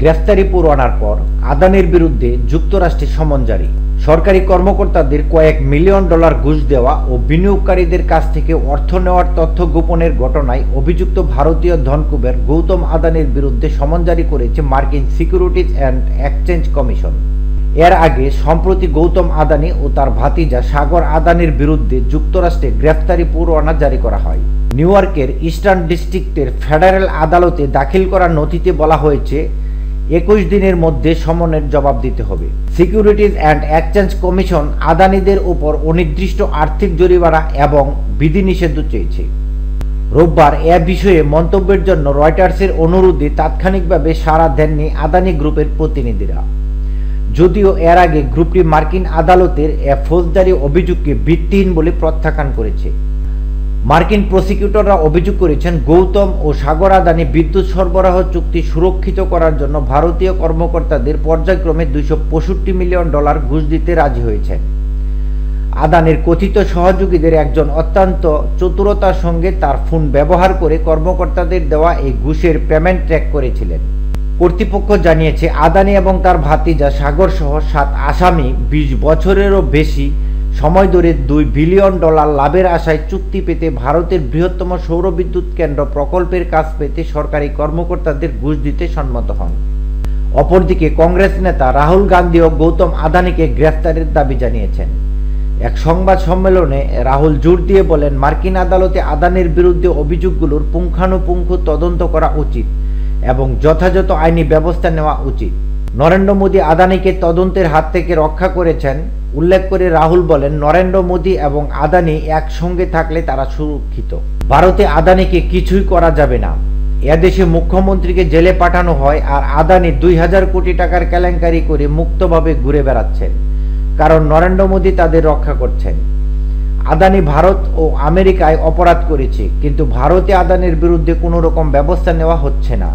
গ্রেফতারি পরোয়ানার পর আদানির বিরুদ্ধে যুক্তরাষ্ট্রে সমন জারি। সরকারি কর্মকর্তাদের কয়েক মিলিয়ন ডলার ঘুষ দেওয়া ও বিনিয়োগকারীদের কাছ থেকে অর্থ নেওয়ার তথ্য গোপনের ঘটনায় অভিযুক্ত ভারতীয় ধনকুবের গৌতম আদানির বিরুদ্ধে সমন জারি করেছে মার্কিন সিকিউরিটিজ অ্যান্ড এক্সচেঞ্জ কমিশন। এর আগে সম্প্রতি গৌতম আদানি ও তার ভাতিজা সাগর আদানির বিরুদ্ধে যুক্তরাষ্ট্রে গ্রেফতারি পরোয়ানা জারি করা হয়। নিউ ইয়র্কের ইস্টার্ন ডিস্ট্রিক্টের ফেডারেল আদালতে দাখিল করা নথিতে বলা হয়েছে 21 দিনের মধ্যে সমনের জবাব দিতে হবে। সিকিউরিটিজ অ্যান্ড এক্সচেঞ্জ কমিশন আদানিদের উপর অনির্দিষ্ট আর্থিক জরিমানা এবং বিধিনিষেধ চেয়েছে। রোববার এ বিষয়ে মন্তব্যের জন্য রয়টার্সের অনুরোধে তাৎক্ষণিকভাবে সাড়া দেননি আদানি গ্রুপের প্রতিনিধিরা। যদিও এর আগে গ্রুপটি মার্কিন আদালতের ফৌজদারি অভিযোগকে ভিত্তিহীন বলে প্রত্যাখ্যান করেছে। মার্কিন প্রসিকিউটররা অভিযোগ করেছেন গৌতম ও সাগর আদানি বিদ্যুৎ সরবরাহ চুক্তি সুরক্ষিত করার জন্য ভারতীয় কর্মকর্তাদের পর্যায়ক্রমে $265 মিলিয়ন ঘুষ দিতে রাজি হয়েছেন। আদানির কথিত সহযোগীদের একজন অত্যন্ত চতুরতার সঙ্গে তার ফোন ব্যবহার করে কর্মকর্তাদের দেওয়া এই ঘুষের পেমেন্ট ট্র্যাক করেছিলেন। কর্তৃপক্ষ জানিয়েছে আদানি এবং তার ভাতিজা সাগর সহ 7 আসামি 20 বছরেরও বেশি সময় ধরে $2 বিলিয়ন লাভের আশায় চুক্তি পেতে ভারতের বৃহত্তম সৌর বিদ্যুৎ কেন্দ্র প্রকল্পের কাজ পেতে সরকারি কর্মকর্তাদের ঘুষ দিতে সম্মত হন। অপরদিকে কংগ্রেস নেতা রাহুল গান্ধীও গৌতম আদানিকে গ্রেফতারের দাবি জানিয়েছেন। এক সংবাদ সম্মেলনে রাহুল জোর দিয়ে বলেন, মার্কিন আদালতে আদানির বিরুদ্ধে অভিযোগগুলোর পুঙ্খানুপুঙ্খ তদন্ত করা উচিত এবং যথাযথ আইনি ব্যবস্থা নেওয়া উচিত। নরেন্দ্র মোদী আদানিকে তদন্তের হাত থেকে রক্ষা করেছেন উল্লেখ করে রাহুল বলেন, নরেন্দ্র মোদী এবং আদানি একসঙ্গে থাকলে তারা সুরক্ষিত। ভারতে আদানিকে কিছুই করা যাবে না। এদেশে মুখ্যমন্ত্রীকে জেলে পাঠানো হয় আর আদানি 2000 কোটি টাকার কেলেঙ্কারি করে মুক্তভাবে ঘুরে বেড়াচ্ছেন, কারণ নরেন্দ্র মোদী তাদের রক্ষা করছেন। আদানি ভারত ও আমেরিকায় অপরাধ করেছে, কিন্তু ভারতে আদানির বিরুদ্ধে কোনো রকম ব্যবস্থা নেওয়া হচ্ছে না।